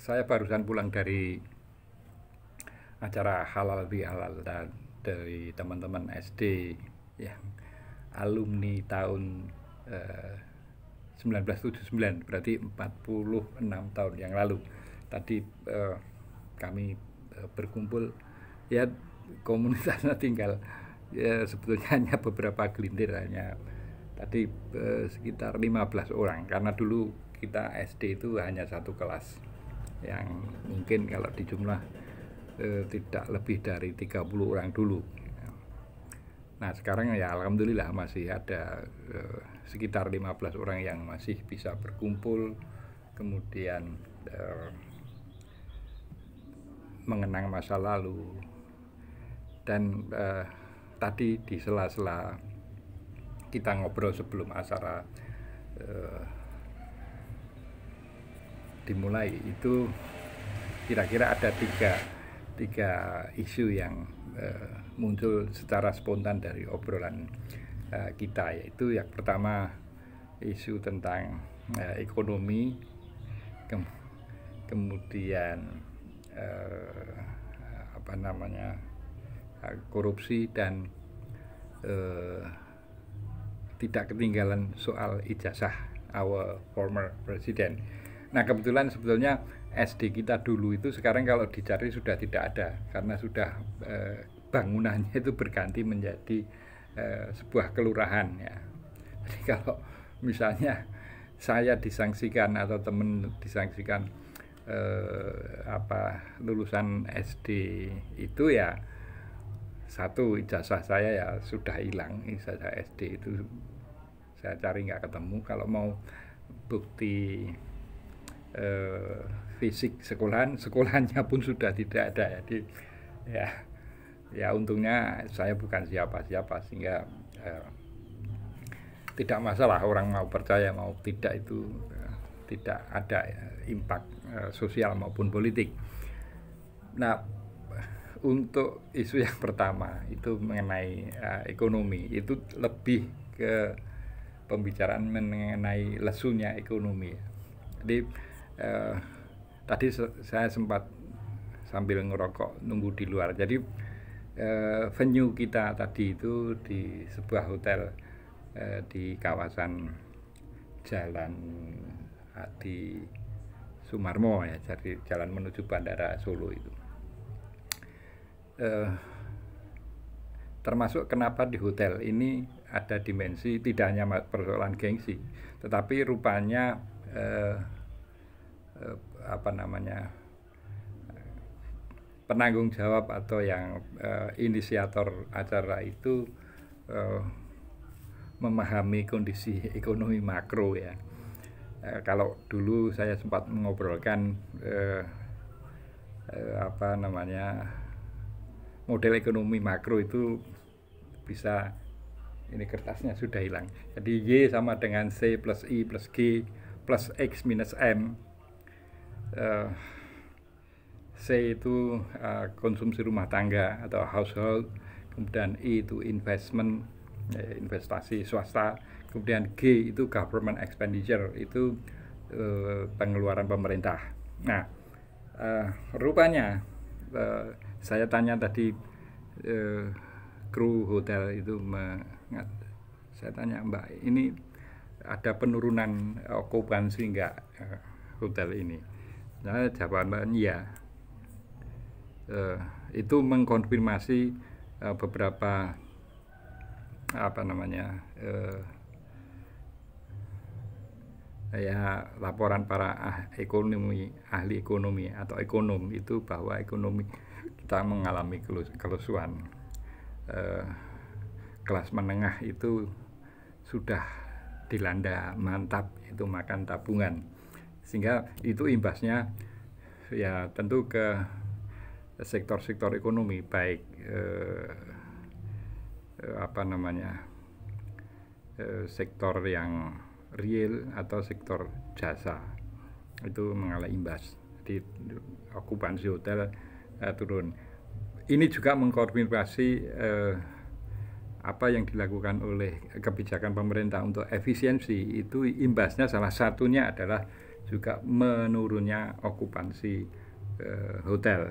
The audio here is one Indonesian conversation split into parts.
Saya barusan pulang dari acara halal bihalal dan dari teman-teman SD yang alumni tahun 1979, berarti 46 tahun yang lalu. Tadi kami berkumpul, ya komunitasnya tinggal ya sebetulnya hanya beberapa gelintir, hanya tadi sekitar 15 orang, karena dulu kita SD itu hanya satu kelas yang mungkin kalau dijumlah tidak lebih dari 30 orang dulu. Nah sekarang ya alhamdulillah masih ada sekitar 15 orang yang masih bisa berkumpul, kemudian mengenang masa lalu. Dan tadi di sela-sela kita ngobrol sebelum acara dimulai, itu kira-kira ada tiga isu yang muncul secara spontan dari obrolan kita, yaitu yang pertama isu tentang ekonomi, kemudian korupsi, dan tidak ketinggalan soal ijazah our former president. Nah kebetulan sebetulnya SD kita dulu itu sekarang kalau dicari sudah tidak ada, karena sudah bangunannya itu berganti menjadi sebuah kelurahan ya. Jadi kalau misalnya saya disangsikan atau teman disangsikan lulusan SD itu, ya satu, ijazah saya ya sudah hilang, ijazah SD itu saya cari nggak ketemu. Kalau mau bukti fisik sekolahnya pun sudah tidak ada. Jadi ya untungnya saya bukan siapa-siapa, sehingga tidak masalah orang mau percaya mau tidak, itu tidak ada impact sosial maupun politik. Nah untuk isu yang pertama itu mengenai ekonomi, itu lebih ke pembicaraan mengenai lesunya ekonomi. Jadi tadi saya sempat sambil ngerokok nunggu di luar. Jadi venue kita tadi itu di sebuah hotel di kawasan Jalan Adi Sumarmo ya, jadi jalan menuju Bandara Solo itu. Termasuk kenapa di hotel ini ada dimensi tidak hanya persoalan gengsi, tetapi rupanya penanggung jawab atau yang inisiator acara itu memahami kondisi ekonomi makro ya. Kalau dulu saya sempat mengobrolkan model ekonomi makro itu bisa, ini kertasnya sudah hilang, jadi Y sama dengan C plus I plus G plus X minus M. C itu konsumsi rumah tangga atau household, kemudian I itu investment, investasi swasta, kemudian G itu government expenditure, itu pengeluaran pemerintah. Nah rupanya saya tanya tadi kru hotel itu, saya tanya, Mbak, ini ada penurunan okupansi enggak hotel ini? Nah jawabannya ya. Itu mengkonfirmasi beberapa laporan para ahli ekonomi atau ekonom itu, bahwa ekonomi kita mengalami kelesuan. Kelas menengah itu sudah dilanda mantap, itu makan tabungan, sehingga itu imbasnya ya tentu ke sektor-sektor ekonomi, baik sektor yang real atau sektor jasa, itu mengalami imbas. Jadi okupansi hotel turun. Ini juga mengkonfirmasi apa yang dilakukan oleh kebijakan pemerintah untuk efisiensi, itu imbasnya salah satunya adalah juga menurunnya okupansi hotel,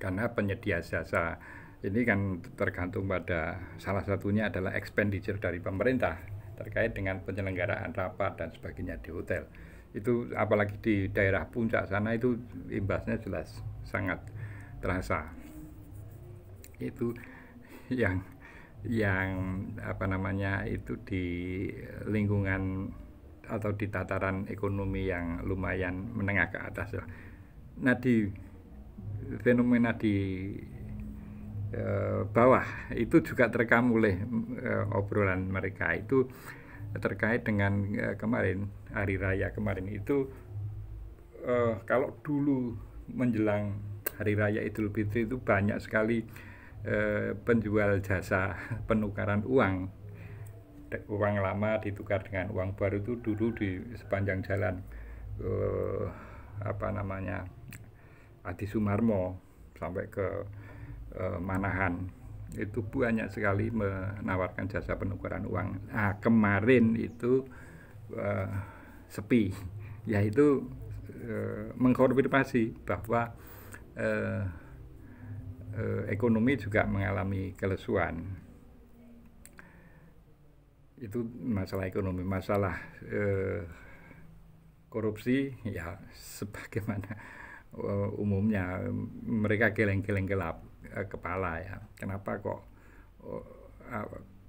karena penyedia jasa ini kan tergantung pada salah satunya adalah expenditure dari pemerintah terkait dengan penyelenggaraan rapat dan sebagainya di hotel. Itu apalagi di daerah puncak sana itu imbasnya jelas sangat terasa. Itu yang apa namanya itu di lingkungan atau di tataran ekonomi yang lumayan menengah ke atas. Nah, di fenomena di bawah itu juga terekam oleh obrolan mereka itu terkait dengan kemarin hari raya kemarin itu. Kalau dulu menjelang hari raya Idul Fitri itu banyak sekali penjual jasa penukaran uang lama ditukar dengan uang baru. Itu dulu di sepanjang jalan apa namanya Adi Sumarmo sampai ke Manahan itu banyak sekali menawarkan jasa penukaran uang. Nah, kemarin itu sepi, yaitu mengkonfirmasi bahwa ekonomi juga mengalami kelesuan. Itu masalah ekonomi. Masalah korupsi ya sebagaimana umumnya mereka geleng-geleng gelap kepala ya. Kenapa kok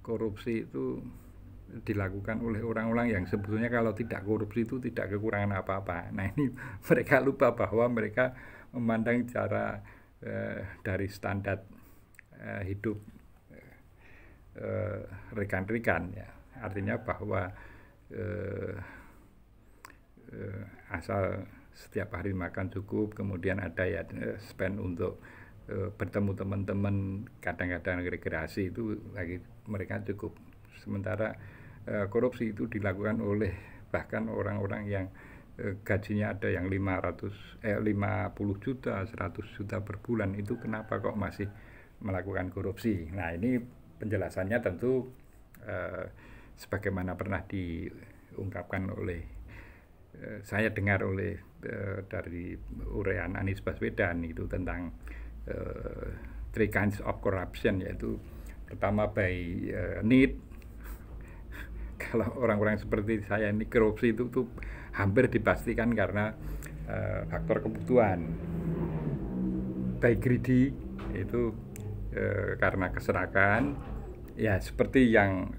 korupsi itu dilakukan oleh orang-orang yang sebetulnya kalau tidak korupsi itu tidak kekurangan apa-apa. Nah, ini mereka lupa bahwa mereka memandang cara dari standar hidup rekan-rekan ya. Artinya bahwa asal setiap hari makan cukup, kemudian ada ya spend untuk bertemu teman-teman, kadang-kadang rekreasi itu lagi mereka cukup. Sementara korupsi itu dilakukan oleh bahkan orang-orang yang gajinya ada yang 50 juta, 100 juta per bulan. Itu kenapa kok masih melakukan korupsi? Nah, ini penjelasannya tentu sebagaimana pernah diungkapkan oleh saya dengar oleh dari uraian Anies Baswedan itu tentang three kinds of corruption, yaitu pertama by need. Kalau orang-orang seperti saya ini korupsi itu tuh hampir dipastikan karena faktor kebutuhan. By greedy itu karena keserakan. Ya seperti yang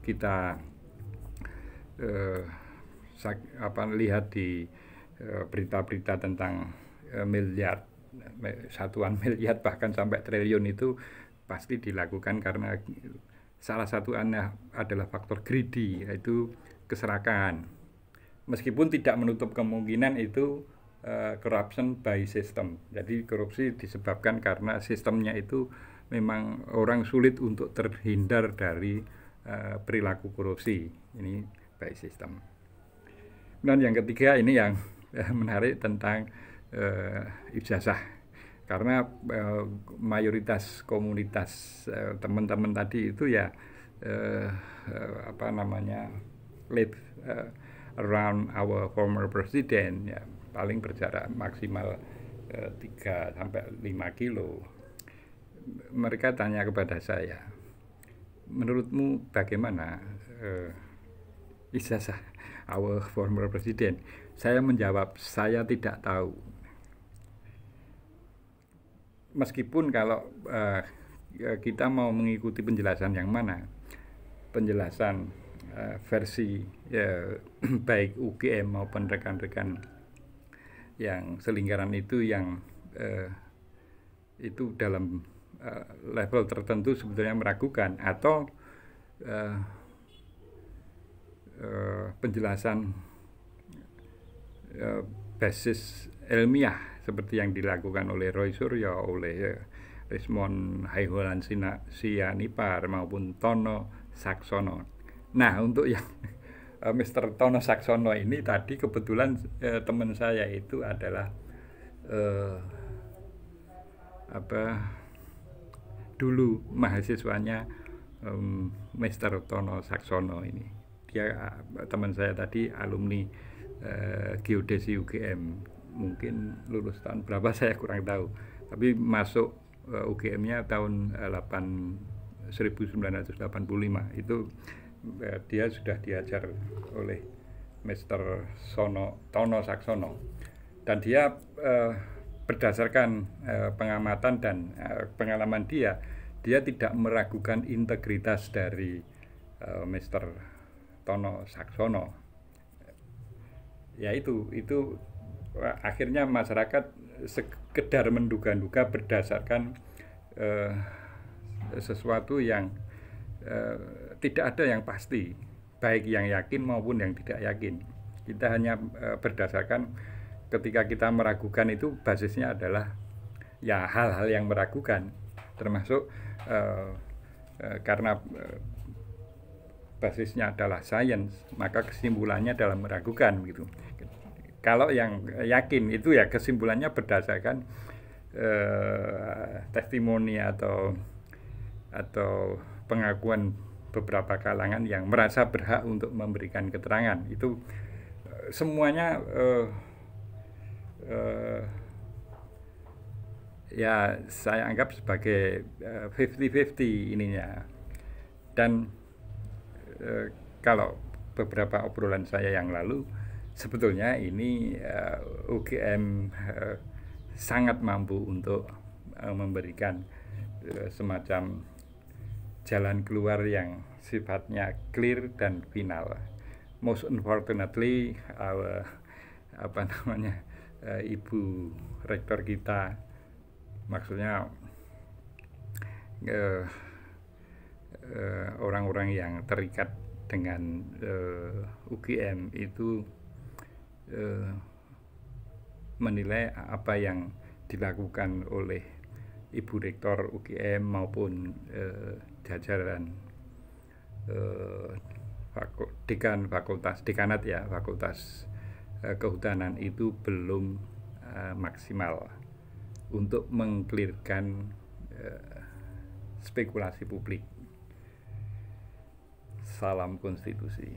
kita lihat di berita-berita tentang miliar, satuan miliar bahkan sampai triliun itu pasti dilakukan karena salah satu adalah faktor greedy, yaitu keserakan. Meskipun tidak menutup kemungkinan itu corruption by system. Jadi korupsi disebabkan karena sistemnya itu memang orang sulit untuk terhindar dari perilaku korupsi. Ini by system. Dan yang ketiga ini yang menarik tentang ijazah, karena mayoritas komunitas teman-teman tadi itu ya live around our former president ya, paling berjarak maksimal 3 sampai 5 kilo. Mereka tanya kepada saya, menurutmu bagaimana ijazah our former president? Saya menjawab, saya tidak tahu. Meskipun kalau kita mau mengikuti penjelasan yang mana, penjelasan versi baik UGM maupun rekan-rekan yang selingkaran itu yang itu dalam level tertentu sebetulnya meragukan, atau penjelasan basis ilmiah seperti yang dilakukan oleh Roy Suryo, oleh Rismond Haiholan Sianipar maupun Tono Saksono. Nah, untuk yang Mr. Tono Saksono ini tadi kebetulan teman saya itu adalah dulu mahasiswanya Mr. Tono Saksono ini. Dia teman saya tadi alumni geodesi UGM, mungkin lulus tahun berapa saya kurang tahu, tapi masuk UGM-nya tahun 1985 itu. Dia sudah diajar oleh Mr. Tono Saksono, dan dia berdasarkan pengamatan dan pengalaman dia tidak meragukan integritas dari Mr. Tono Saksono. Ya itu akhirnya masyarakat sekedar menduga-duga berdasarkan sesuatu yang tidak ada yang pasti, baik yang yakin maupun yang tidak yakin. Kita hanya berdasarkan, ketika kita meragukan itu basisnya adalah ya hal-hal yang meragukan, termasuk karena basisnya adalah sains, maka kesimpulannya dalam meragukan gitu. Kalau yang yakin itu ya kesimpulannya berdasarkan testimoni atau pengakuan beberapa kalangan yang merasa berhak untuk memberikan keterangan. Itu semuanya ya saya anggap sebagai 50-50 ininya. Dan kalau beberapa obrolan saya yang lalu, sebetulnya ini UGM sangat mampu untuk memberikan semacam jalan keluar yang sifatnya clear dan final. Most unfortunately, Ibu Rektor kita, maksudnya orang-orang yang terikat dengan UGM itu menilai apa yang dilakukan oleh Ibu Rektor UGM maupun jajaran Fakultas Kehutanan itu belum maksimal untuk mengklirkan spekulasi publik. Salam konstitusi.